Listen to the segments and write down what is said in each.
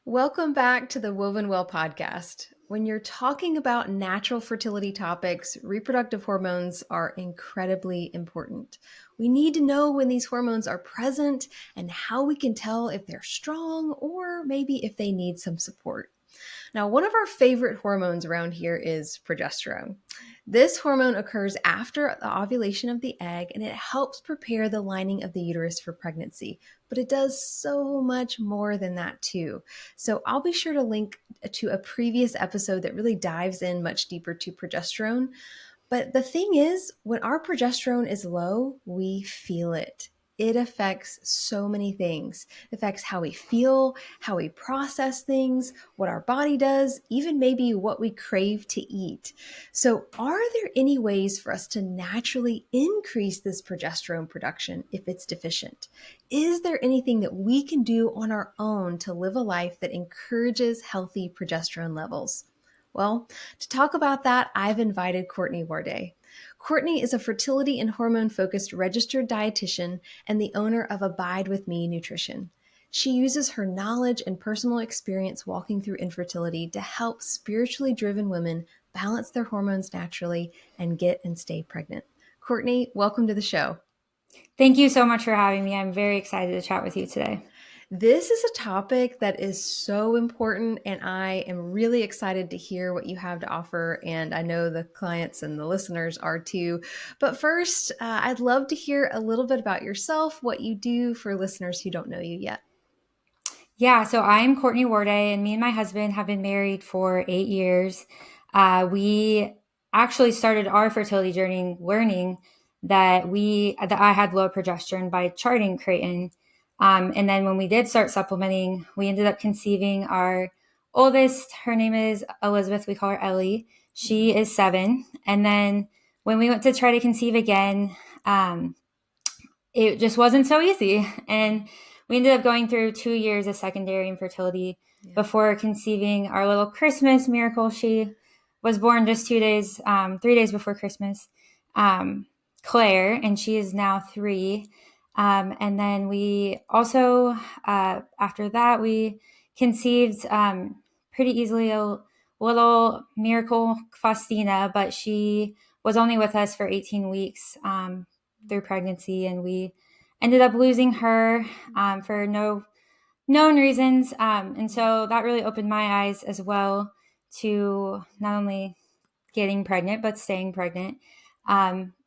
Welcome back to the Woven Well podcast. When you're talking about natural fertility topics, reproductive hormones are incredibly important. We need to know when these hormones are present and how we can tell if they're strong or maybe if they need some support. Now, one of our favorite hormones around here is progesterone. This hormone occurs after the ovulation of the egg and it helps prepare the lining of the uterus for pregnancy. But it does so much more than that, too. So I'll be sure to link to a previous episode that really dives in much deeper to progesterone. But the thing is, when our progesterone is low, we feel it. It affects so many things. It affects how we feel, how we process things, what our body does, even maybe what we crave to eat. So, are there any ways for us to naturally increase this progesterone production if it's deficient? Is there anything that we can do on our own to live a life that encourages healthy progesterone levels? Well, to talk about that, I've invited Courtney Warday. Courtney is a fertility and hormone focused registered dietitian and the owner of Abide With Me Nutrition. She uses her knowledge and personal experience walking through infertility to help spiritually driven women balance their hormones naturally and get and stay pregnant. Courtney, welcome to the show. Thank you so much for having me. I'm very excited to chat with you today. This is a topic that is so important, and I am really excited to hear what you have to offer. And I know the clients and the listeners are too. But first, I'd love to hear a little bit about yourself, what you do for listeners who don't know you yet. Yeah, so I'm Courtney Warday, and me and my husband have been married for 8 years. We actually started our fertility journey learning that I had low progesterone by charting Creighton. And then when we did start supplementing, we ended up conceiving our oldest. Her name is Elizabeth. We call her Ellie. She is 7. And then when we went to try to conceive again, it just wasn't so easy. And we ended up going through 2 years of secondary infertility before conceiving our little Christmas miracle. She was born just 2 days, 3 days before Christmas, Claire, and she is now 3. And then we also, after that, we conceived pretty easily a little miracle Faustina, but she was only with us for 18 weeks through pregnancy, and we ended up losing her for no known reasons. And so that really opened my eyes as well to not only getting pregnant, but staying pregnant.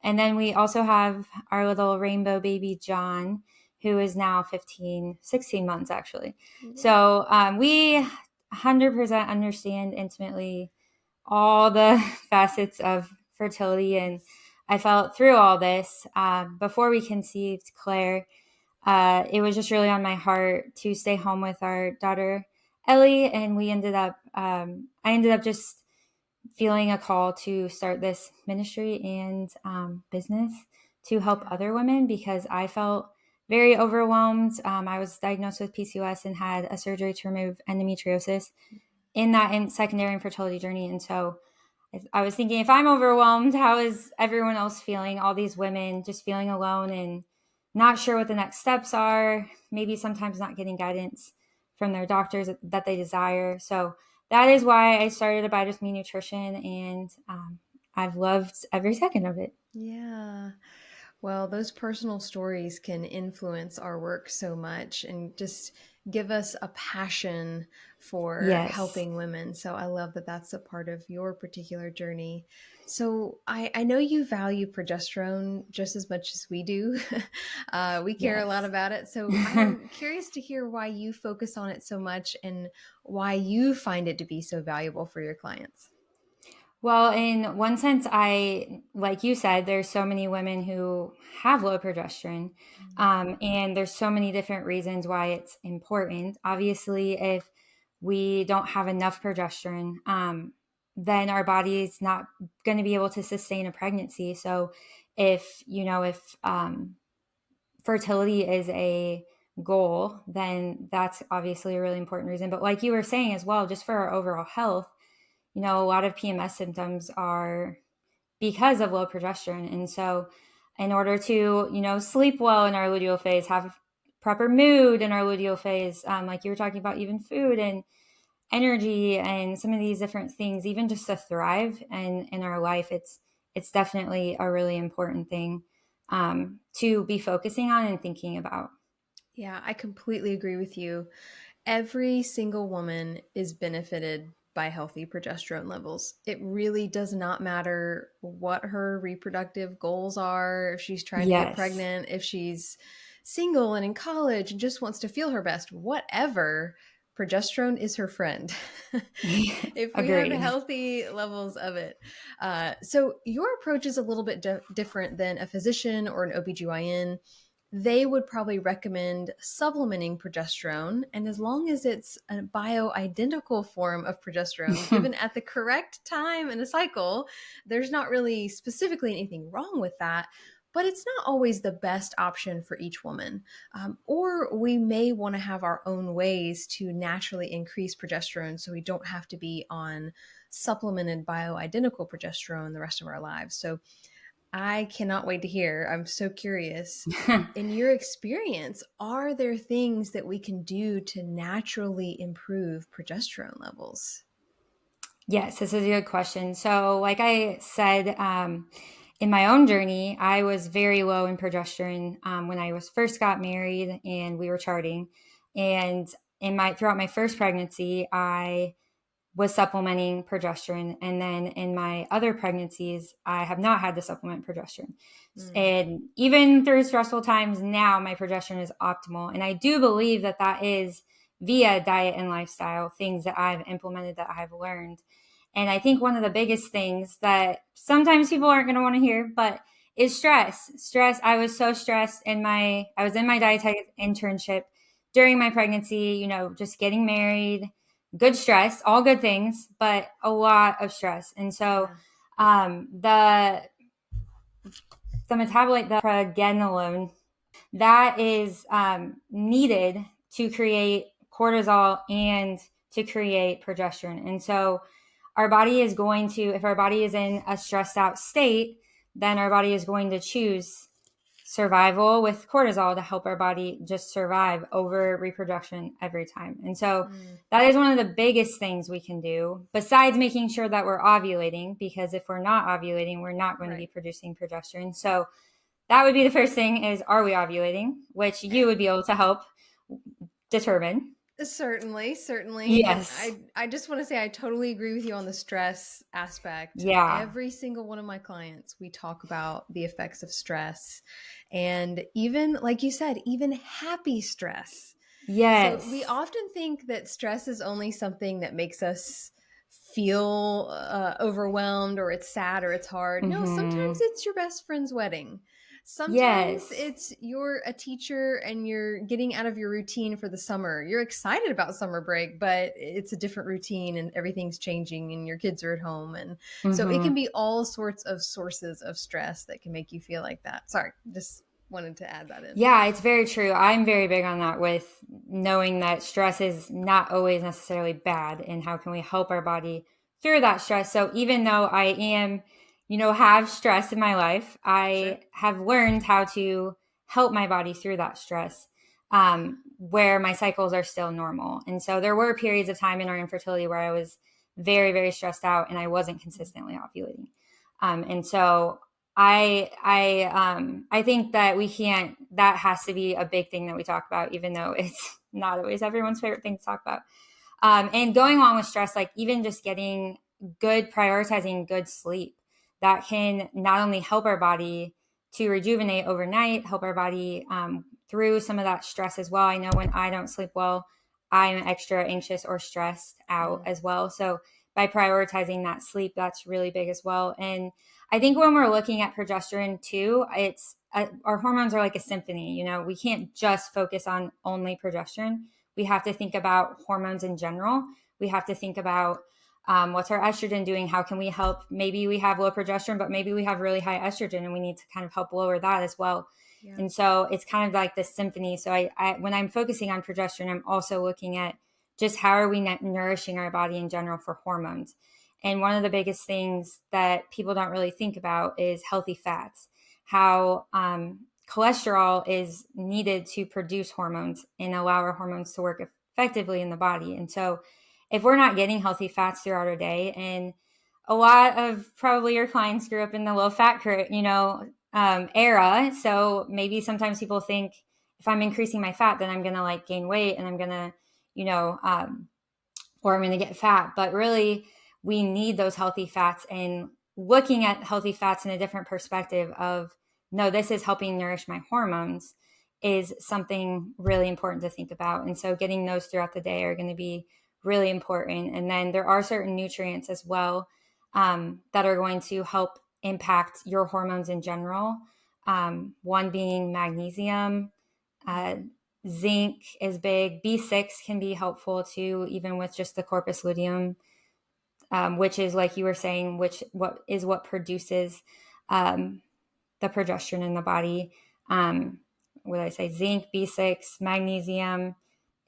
And then we also have our little rainbow baby, John, who is now 16 months actually. Yeah. So we 100% understand intimately all the facets of fertility. And I felt through all this before we conceived Claire. It was just really on my heart to stay home with our daughter Ellie, and I ended up just feeling a call to start this ministry and business to help other women because I felt very overwhelmed. I was diagnosed with PCOS and had a surgery to remove endometriosis in that secondary infertility journey. And so I was thinking, if I'm overwhelmed, how is everyone else feeling? All these women just feeling alone and not sure what the next steps are, maybe sometimes not getting guidance from their doctors that they desire. So that is why I started Abide With Me Nutrition, and I've loved every second of it. Yeah. Well, those personal stories can influence our work so much and just give us a passion for Yes. helping women. So I love that that's a part of your particular journey. So I know you value progesterone just as much as we do. We care a lot Yes. about it. So I'm curious to hear why you focus on it so much and why you find it to be so valuable for your clients. Well, in one sense, like you said, there's so many women who have low progesterone, and there's so many different reasons why it's important. Obviously, if we don't have enough progesterone, then our body is not going to be able to sustain a pregnancy. So, if fertility is a goal, then that's obviously a really important reason. But like you were saying as well, just for our overall health, a lot of PMS symptoms are because of low progesterone. And so in order to, sleep well in our luteal phase, have proper mood in our luteal phase, like you were talking about, even food and energy and some of these different things, even just to thrive and in our life, it's definitely a really important thing to be focusing on and thinking about. Yeah, I completely agree with you. Every single woman is benefited by healthy progesterone levels. It really does not matter what her reproductive goals are, if she's trying to get Yes. pregnant, if she's single and in college and just wants to feel her best, whatever, progesterone is her friend. If we have Agreed. healthy levels of it. So, your approach is a little bit different than a physician or an OBGYN. They would probably recommend supplementing progesterone. And as long as it's a bioidentical form of progesterone given at the correct time in a cycle, there's not really specifically anything wrong with that. But it's not always the best option for each woman. Or we may want to have our own ways to naturally increase progesterone so we don't have to be on supplemented bioidentical progesterone the rest of our lives. So I cannot wait to hear. I'm so curious. In your experience, are there things that we can do to naturally improve progesterone levels? Yes, this is a good question. So, like I said, in my own journey, I was very low in progesterone when I was first got married and we were charting. And throughout my first pregnancy, I was supplementing progesterone. And then in my other pregnancies, I have not had to supplement progesterone. Mm, And even through stressful times now, my progesterone is optimal. And I do believe that that is via diet and lifestyle, things that I've implemented, that I've learned. And I think one of the biggest things that sometimes people aren't going to want to hear, but is stress. Stress. I was so stressed I was in my dietetic internship during my pregnancy, just getting married, good stress, all good things, but a lot of stress. And so yeah. the metabolite, the progesterone, that is needed to create cortisol and to create progesterone. And so our body is going to, if our body is in a stressed out state, then our body is going to choose survival with cortisol to help our body just survive over reproduction every time. And so Mm, that is one of the biggest things we can do, besides making sure that we're ovulating, because if we're not ovulating, we're not going to be right. producing progesterone. So that would be the first thing, is, are we ovulating? Which you would be able to help determine. Certainly, certainly. And Yes. I just want to say I totally agree with you on the stress aspect. Yeah. Every single one of my clients, we talk about the effects of stress. And even, like you said, even happy stress. So we Yes. often think that stress is only something that makes us feel overwhelmed, or it's sad, or it's hard. No, sometimes Mm-hmm. it's your best friend's wedding. Sometimes Yes. it's you're a teacher and you're getting out of your routine for the summer. You're excited about summer break, but it's a different routine and everything's changing and your kids are at home. And so it can Mm-hmm. be all sorts of sources of stress that can make you feel like that. Sorry, just wanted to add that in. Yeah, it's very true. I'm very big on that, with knowing that stress is not always necessarily bad, and how can we help our body through that stress. So even though I am, have stress in my life, Sure. I have learned how to help my body through that stress, where my cycles are still normal. And so there were periods of time in our infertility where I was very, very stressed out and I wasn't consistently ovulating. And so I think that we can't, that has to be a big thing that we talk about, even though it's not always everyone's favorite thing to talk about. And going along with stress, like even just getting prioritizing good sleep, that can not only help our body to rejuvenate overnight, help our body through some of that stress as well. I know when I don't sleep well, I'm extra anxious or stressed out Mm, as well. So by prioritizing that sleep, that's really big as well. And I think when we're looking at progesterone too, our hormones are like a symphony. We can't just focus on only progesterone. We have to think about hormones in general. We have to think about what's our estrogen doing? How can we help? Maybe we have low progesterone, but maybe we have really high estrogen and we need to kind of help lower that as well. yeah. And so it's kind of like this symphony. So when I'm focusing on progesterone, I'm also looking at just how are we nourishing our body in general for hormones. And one of the biggest things that people don't really think about is healthy fats. How cholesterol is needed to produce hormones and allow our hormones to work effectively in the body. And so if we're not getting healthy fats throughout our day, and a lot of probably your clients grew up in the low fat, era. So maybe sometimes people think if I'm increasing my fat, then I'm going to like gain weight and I'm going to, or I'm going to get fat. But really, we need those healthy fats, and looking at healthy fats in a different perspective of, no, this is helping nourish my hormones is something really important to think about. And so getting those throughout the day are going to be really important. And then there are certain nutrients as well that are going to help impact your hormones in general. One being magnesium, zinc is big. B6 can be helpful too, even with just the corpus luteum, which is, like you were saying, what produces the progesterone in the body. What did I say? Zinc, B6, magnesium,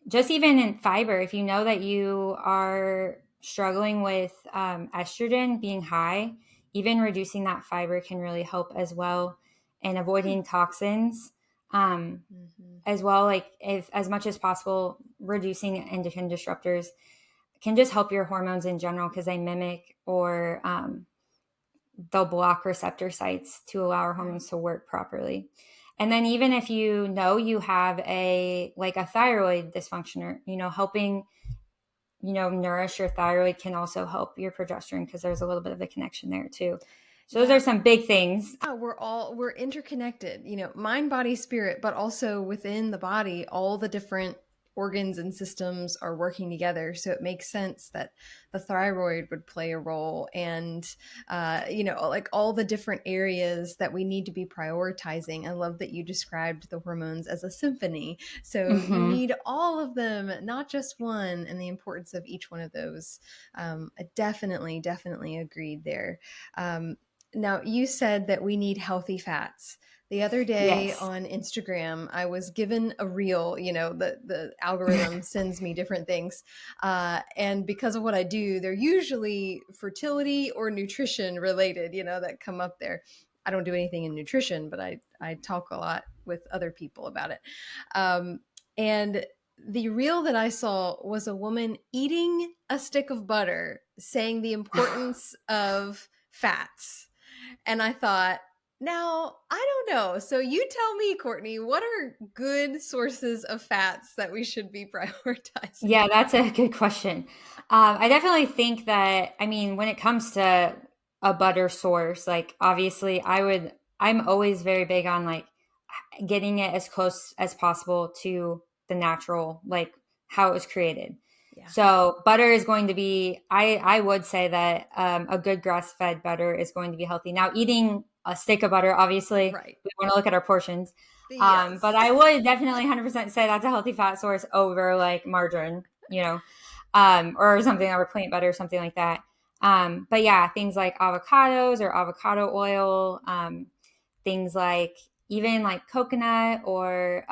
just even in fiber. If you know that you are struggling with estrogen being high, even reducing that fiber can really help as well, and avoiding toxins. As well, like if as much as possible, reducing endocrine disruptors can just help your hormones in general, because they mimic or they'll block receptor sites to allow our hormones to work properly. And then even if you know you have a thyroid dysfunction, or helping nourish your thyroid can also help your progesterone, because there's a little bit of a connection there too. So those are some big things. Yeah, we're interconnected, mind, body, spirit, but also within the body, all the different organs and systems are working together. So it makes sense that the thyroid would play a role, and, like all the different areas that we need to be prioritizing. I love that you described the hormones as a symphony. So you need all of them, not just one, and the importance of each one of those. I definitely agreed there. Now, you said that we need healthy fats. The other day Yes. on Instagram, I was given a reel. The algorithm sends me different things. And because of what I do, they're usually fertility or nutrition related, that come up there. I don't do anything in nutrition, but I talk a lot with other people about it. And the reel that I saw was a woman eating a stick of butter, saying the importance of fats. And I thought, now, I don't know. So you tell me, Courtney, what are good sources of fats that we should be prioritizing? Yeah, that's a good question. I definitely think that, when it comes to a butter source, like obviously I'm always very big on like getting it as close as possible to the natural, like how it was created. Yeah. So butter is going to be, I would say that a good grass-fed butter is going to be healthy. Now, eating a stick of butter, obviously, Right. we want to look at our portions. Yes. But I would definitely 100% say that's a healthy fat source over like margarine, or something, or plant butter, something like that. But yeah, things like avocados or avocado oil, things like even like coconut or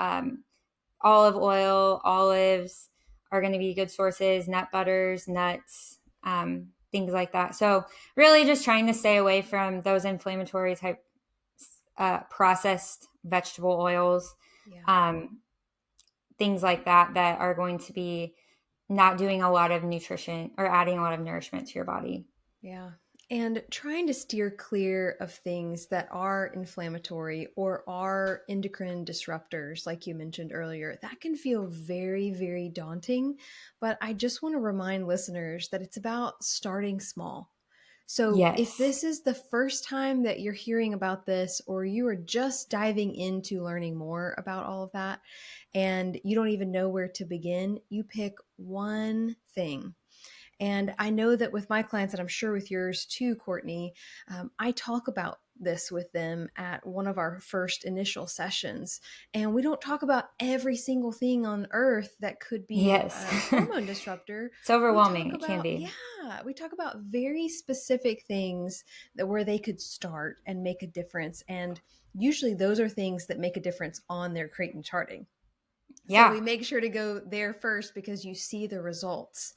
olive oil, olives are going to be good sources, nut butters, nuts, things like that. So really just trying to stay away from those inflammatory type processed vegetable oils, Yeah. things like that are going to be not doing a lot of nutrition or adding a lot of nourishment to your body. Yeah. And trying to steer clear of things that are inflammatory or are endocrine disruptors, like you mentioned earlier, that can feel very, very daunting. But I just want to remind listeners that it's about starting small. So if Yes. this is the first time that you're hearing about this, or you are just diving into learning more about all of that, and you don't even know where to begin, you pick one thing. And I know that with my clients, and I'm sure with yours too, Courtney, I talk about this with them at one of our first initial sessions. And we don't talk about every single thing on earth that could be Yes. a hormone disruptor. It's We overwhelming. talk It can about, be. yeah, we talk about very specific things that where they could start and make a difference. And usually those are things that make a difference on their Creighton charting. So Yeah. we make sure to go there first because you see the results.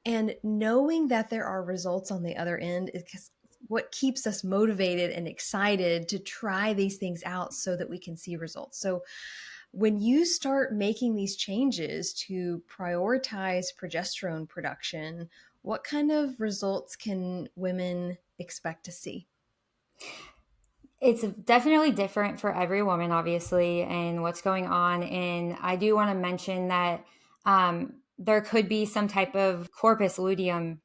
And knowing that there are results on the other end is what keeps us motivated and excited to try these things out so that we can see results. So when you start making these changes to prioritize progesterone production, what kind of results can women expect to see? It's definitely different for every woman, obviously, and what's going on. And I do want to mention that there could be some type of corpus luteum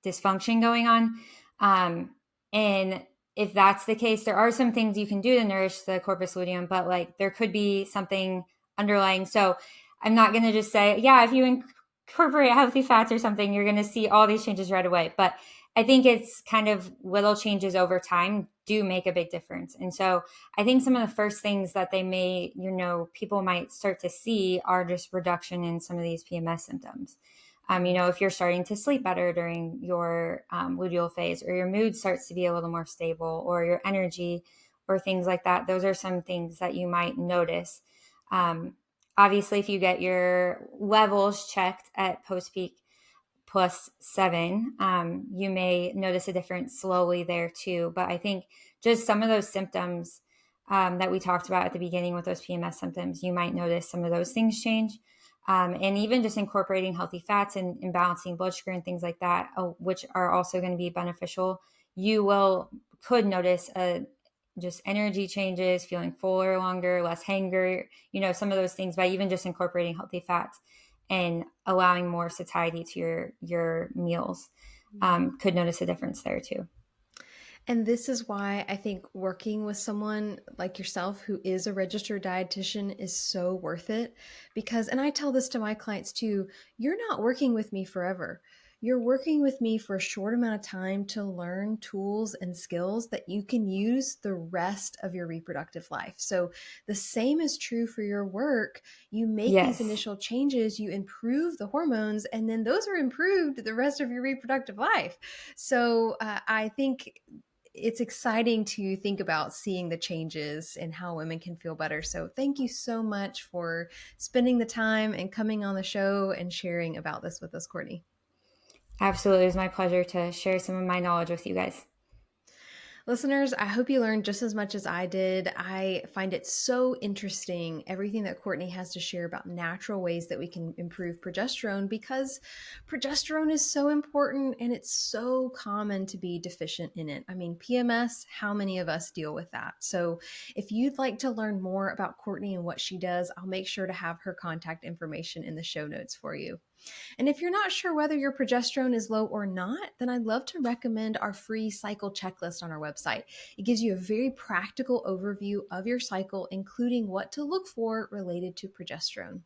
dysfunction going on. And if that's the case, there are some things you can do to nourish the corpus luteum, but like there could be something underlying. So I'm not going to just say, yeah, if you incorporate healthy fats or something, you're going to see all these changes right away. But I think it's kind of little changes over time do make a big difference. And so I think some of the first things that they may, people might start to see are just reduction in some of these PMS symptoms. If you're starting to sleep better during your luteal phase, or your mood starts to be a little more stable, or your energy, or things like that, those are some things that you might notice. Obviously, if you get your levels checked at post-peak +7, you may notice a difference slowly there too. But I think just some of those symptoms that we talked about at the beginning with those PMS symptoms, you might notice some of those things change. And even just incorporating healthy fats and balancing blood sugar and things like that, which are also going to be beneficial, could notice just energy changes, feeling fuller longer, less hunger, some of those things by even just incorporating healthy fats and allowing more satiety to your meals. Could notice a difference there too. And this is why I think working with someone like yourself who is a registered dietitian is so worth it. Because, and I tell this to my clients too, you're not working with me forever. You're working with me for a short amount of time to learn tools and skills that you can use the rest of your reproductive life. So the same is true for your work. You make these Yes. initial changes, you improve the hormones, and then those are improved the rest of your reproductive life. So I think it's exciting to think about seeing the changes and how women can feel better. So thank you so much for spending the time and coming on the show and sharing about this with us, Courtney. Absolutely. It was my pleasure to share some of my knowledge with you guys. Listeners, I hope you learned just as much as I did. I find it so interesting, everything that Courtney has to share about natural ways that we can improve progesterone, because progesterone is so important and it's so common to be deficient in it. I mean, PMS, how many of us deal with that? So if you'd like to learn more about Courtney and what she does, I'll make sure to have her contact information in the show notes for you. And if you're not sure whether your progesterone is low or not, then I'd love to recommend our free cycle checklist on our website. It gives you a very practical overview of your cycle, including what to look for related to progesterone.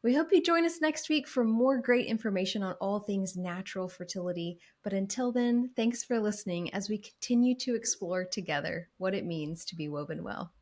We hope you join us next week for more great information on all things natural fertility. But until then, thanks for listening as we continue to explore together what it means to be woven well.